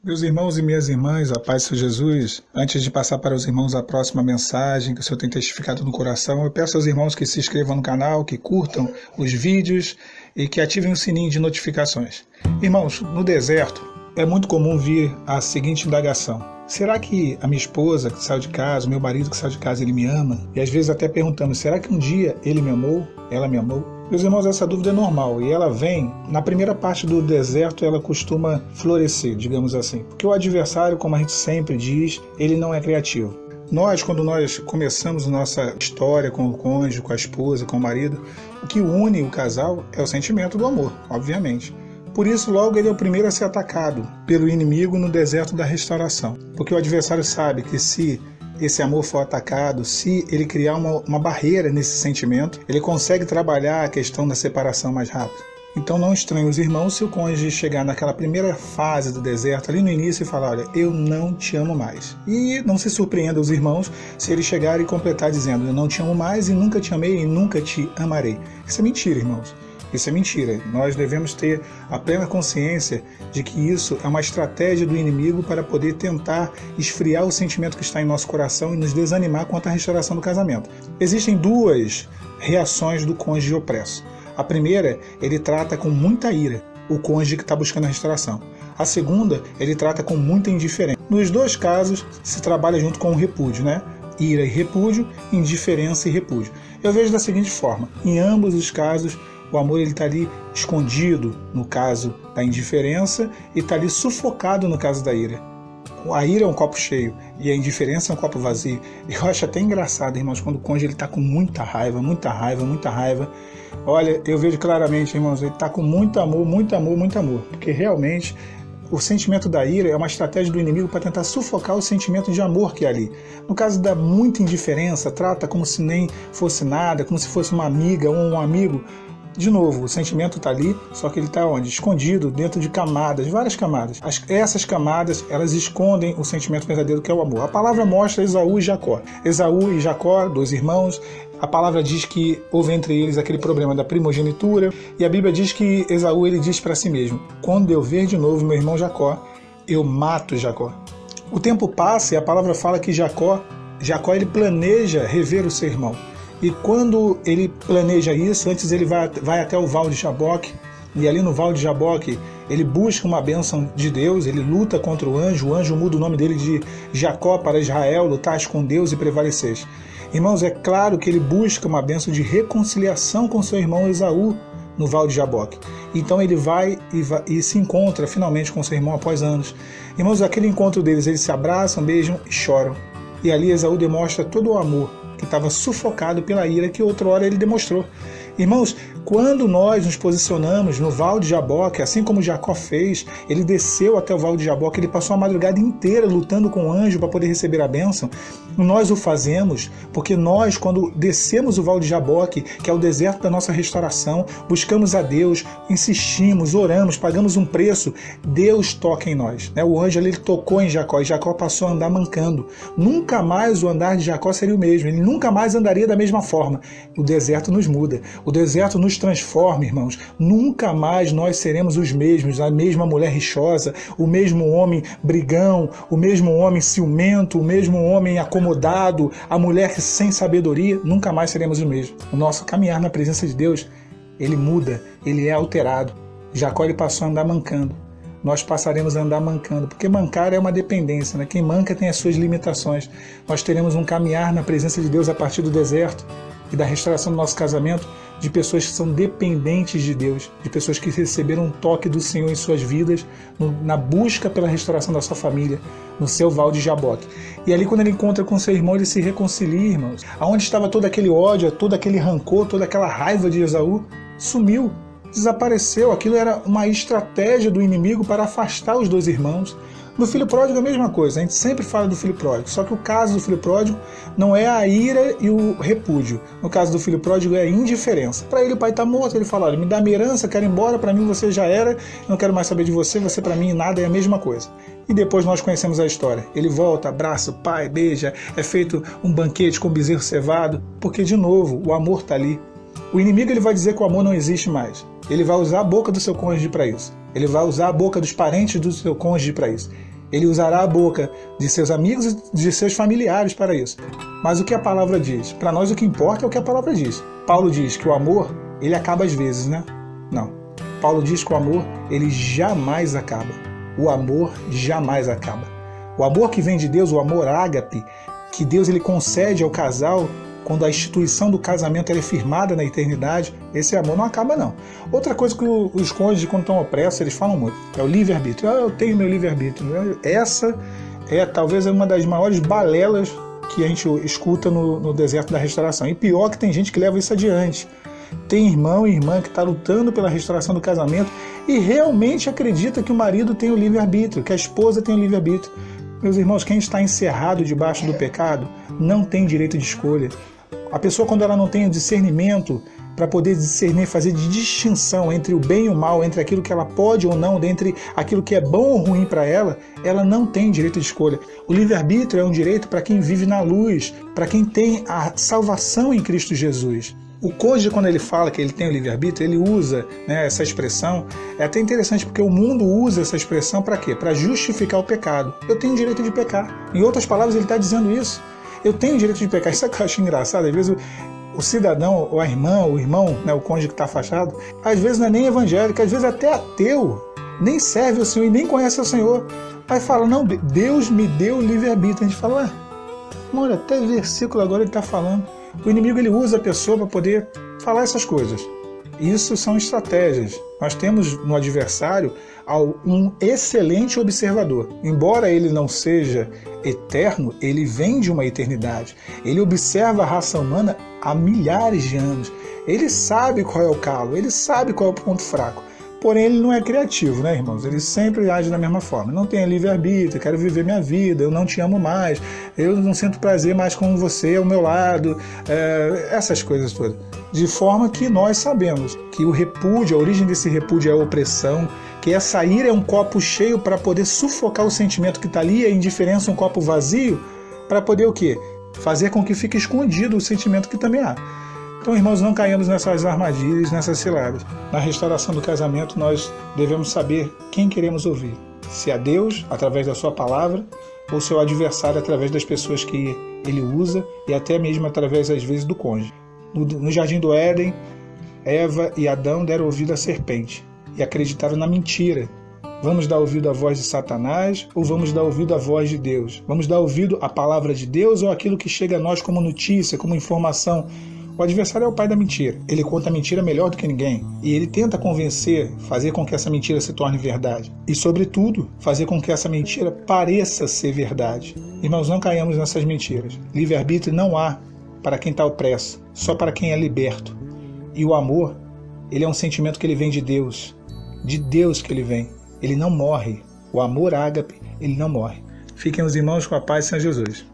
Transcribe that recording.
Meus irmãos e minhas irmãs, a paz do Senhor Jesus, antes de passar para os irmãos a próxima mensagem que o Senhor tem testificado no coração, eu peço aos irmãos que se inscrevam no canal, que curtam os vídeos e que ativem o sininho de notificações. Irmãos, no deserto é muito comum vir a seguinte indagação: será que a minha esposa que saiu de casa, o meu marido que saiu de casa, ele me ama? E às vezes até perguntamos, será que um dia ele me amou? Ela me amou? Meus irmãos, essa dúvida é normal e ela vem, na primeira parte do deserto, ela costuma florescer, digamos assim. Porque o adversário, como a gente sempre diz, ele não é criativo. Quando nós começamos nossa história com o cônjuge, com a esposa, com o marido, o que une o casal é o sentimento do amor, obviamente. Por isso, logo ele é o primeiro a ser atacado pelo inimigo no deserto da restauração. Porque o adversário sabe que se esse amor for atacado, se ele criar uma barreira nesse sentimento, ele consegue trabalhar a questão da separação mais rápido. Então não estranhe os irmãos se o cônjuge chegar naquela primeira fase do deserto, ali no início, e falar, olha, eu não te amo mais. E não se surpreenda os irmãos se ele chegar e completar dizendo, eu não te amo mais e nunca te amei e nunca te amarei. Isso é mentira, irmãos. Isso é mentira. Nós devemos ter a plena consciência de que isso é uma estratégia do inimigo para poder tentar esfriar o sentimento que está em nosso coração e nos desanimar quanto à restauração do casamento. Existem duas reações do cônjuge opresso. A primeira, ele trata com muita ira o cônjuge que está buscando a restauração. A segunda, ele trata com muita indiferença. Nos dois casos, se trabalha junto com o repúdio, né? Ira e repúdio, indiferença e repúdio. Eu vejo da seguinte forma, em ambos os casos, o amor está ali escondido no caso da indiferença e está ali sufocado no caso da ira. A ira é um copo cheio e a indiferença é um copo vazio. Eu acho até engraçado, irmãos, quando o cônjuge está com muita raiva, muita raiva, muita raiva. Olha, eu vejo claramente, irmãos, ele está com muito amor, muito amor, muito amor. Porque realmente o sentimento da ira é uma estratégia do inimigo para tentar sufocar o sentimento de amor que é ali. No caso da muita indiferença, trata como se nem fosse nada, como se fosse uma amiga ou um amigo. De novo, o sentimento está ali, só que ele está onde? Escondido dentro de camadas, várias camadas. Essas camadas, elas escondem o sentimento verdadeiro que é o amor. A palavra mostra Esaú e Jacó. Esaú e Jacó, dois irmãos. A palavra diz que houve entre eles aquele problema da primogenitura. E a Bíblia diz que Esaú ele diz para si mesmo, quando eu ver de novo meu irmão Jacó, eu mato Jacó. O tempo passa e a palavra fala que Jacó ele planeja rever o seu irmão. E quando ele planeja isso, antes ele vai até o Val de Jaboque, e ali no Val de Jaboque ele busca uma bênção de Deus, ele luta contra o anjo muda o nome dele de Jacó para Israel, lutar com Deus e prevaleceis. Irmãos, é claro que ele busca uma bênção de reconciliação com seu irmão Esaú no Val de Jaboque. Então ele vai e se encontra finalmente com seu irmão após anos. Irmãos, aquele encontro deles, eles se abraçam, beijam e choram. E ali Esaú demonstra todo o amor que estava sufocado pela ira que outrora ele demonstrou. Irmãos, quando nós nos posicionamos no Val de Jaboque, assim como Jacó fez, ele desceu até o Val de Jaboque, ele passou a madrugada inteira lutando com o anjo para poder receber a bênção. Nós o fazemos porque nós, quando descemos o Val de Jaboque, que é o deserto da nossa restauração, buscamos a Deus, insistimos, oramos, pagamos um preço, Deus toca em nós. O anjo ele tocou em Jacó e Jacó passou a andar mancando. Nunca mais o andar de Jacó seria o mesmo, ele nunca mais andaria da mesma forma. O deserto nos muda, o deserto nos transforma, irmãos. Nunca mais nós seremos os mesmos, a mesma mulher rixosa, o mesmo homem brigão, o mesmo homem ciumento, o mesmo homem acomodado, a mulher sem sabedoria, nunca mais seremos os mesmos. O nosso caminhar na presença de Deus, ele muda, ele é alterado. Jacó ele passou a andar mancando. Nós passaremos a andar mancando, porque mancar é uma dependência, né? Quem manca tem as suas limitações. Nós teremos um caminhar na presença de Deus a partir do deserto e da restauração do nosso casamento, de pessoas que são dependentes de Deus, de pessoas que receberam um toque do Senhor em suas vidas, na busca pela restauração da sua família, no seu Val de Jaboque. E ali quando ele encontra com seu irmão, ele se reconcilia, irmãos. Aonde estava todo aquele ódio, todo aquele rancor, toda aquela raiva de Esaú, sumiu, desapareceu. Aquilo era uma estratégia do inimigo para afastar os dois irmãos. No filho pródigo é a mesma coisa, a gente sempre fala do filho pródigo, só que o caso do filho pródigo não é a ira e o repúdio. No caso do filho pródigo é a indiferença. Para ele o pai está morto, ele fala, olha, me dá minha herança, quero ir embora, para mim você já era, não quero mais saber de você para mim nada, é a mesma coisa. E depois nós conhecemos a história. Ele volta, abraça o pai, beija, é feito um banquete com bezerro cevado, porque de novo o amor está ali. O inimigo ele vai dizer que o amor não existe mais. Ele vai usar a boca do seu cônjuge para isso. Ele vai usar a boca dos parentes do seu cônjuge para isso. Ele usará a boca de seus amigos e de seus familiares para isso. Mas o que a palavra diz? Para nós o que importa é o que a palavra diz. Paulo diz que o amor, ele acaba às vezes, né? Não. Paulo diz que o amor, ele jamais acaba. O amor jamais acaba. O amor que vem de Deus, o amor ágape, que Deus ele concede ao casal quando a instituição do casamento é firmada na eternidade, esse amor não acaba não. Outra coisa que os cônjuges, quando estão opressos, eles falam muito, é o livre-arbítrio. Eu tenho meu livre-arbítrio. Essa é talvez uma das maiores balelas que a gente escuta no deserto da restauração. E pior que tem gente que leva isso adiante. Tem irmão e irmã que está lutando pela restauração do casamento e realmente acredita que o marido tem o livre-arbítrio, que a esposa tem o livre-arbítrio. Meus irmãos, quem está encerrado debaixo do pecado não tem direito de escolha. A pessoa, quando ela não tem o discernimento para poder discernir, fazer de distinção entre o bem e o mal, entre aquilo que ela pode ou não, entre aquilo que é bom ou ruim para ela, ela não tem direito de escolha. O livre-arbítrio é um direito para quem vive na luz, para quem tem a salvação em Cristo Jesus. O cônjuge, quando ele fala que ele tem o livre-arbítrio, ele usa, né, essa expressão. É até interessante porque o mundo usa essa expressão para quê? Para justificar o pecado. Eu tenho o direito de pecar. Em outras palavras, ele está dizendo isso. Eu tenho o direito de pecar. Isso é que eu acho engraçado. Às vezes o cidadão, ou a irmã, o irmão, né, o cônjuge que está afastado, às vezes não é nem evangélico, às vezes até ateu, nem serve ao Senhor e nem conhece o Senhor. Aí fala, não, Deus me deu o livre-arbítrio. A gente fala, olha, até versículo agora ele está falando. O inimigo ele usa a pessoa para poder falar essas coisas. Isso são estratégias. Nós temos no adversário um excelente observador. Embora ele não seja eterno, ele vem de uma eternidade. Ele observa a raça humana há milhares de anos. Ele sabe qual é o calo, ele sabe qual é o ponto fraco. Porém, ele não é criativo, né, irmãos? Ele sempre age da mesma forma. Não tenho livre-arbítrio, quero viver minha vida, eu não te amo mais, eu não sinto prazer mais com você ao meu lado, essas coisas todas. De forma que nós sabemos que o repúdio, a origem desse repúdio é a opressão, que essa ira é um copo cheio para poder sufocar o sentimento que está ali, a indiferença um copo vazio, para poder o quê? Fazer com que fique escondido o sentimento que também há. Então, irmãos, não caímos nessas armadilhas, nessas ciladas. Na restauração do casamento, nós devemos saber quem queremos ouvir. Se é Deus, através da sua palavra, ou seu adversário, através das pessoas que ele usa, e até mesmo através, às vezes, do cônjuge. No Jardim do Éden, Eva e Adão deram ouvido à serpente e acreditaram na mentira. Vamos dar ouvido à voz de Satanás ou vamos dar ouvido à voz de Deus? Vamos dar ouvido à palavra de Deus ou aquilo que chega a nós como notícia, como informação? O adversário é o pai da mentira. Ele conta a mentira melhor do que ninguém. E ele tenta convencer, fazer com que essa mentira se torne verdade. E, sobretudo, fazer com que essa mentira pareça ser verdade. Irmãos, não caiamos nessas mentiras. Livre-arbítrio não há para quem está opresso, só para quem é liberto. E o amor, ele é um sentimento que ele vem de Deus que ele vem. Ele não morre. O amor ágape, ele não morre. Fiquem os irmãos com a paz de Senhor Jesus.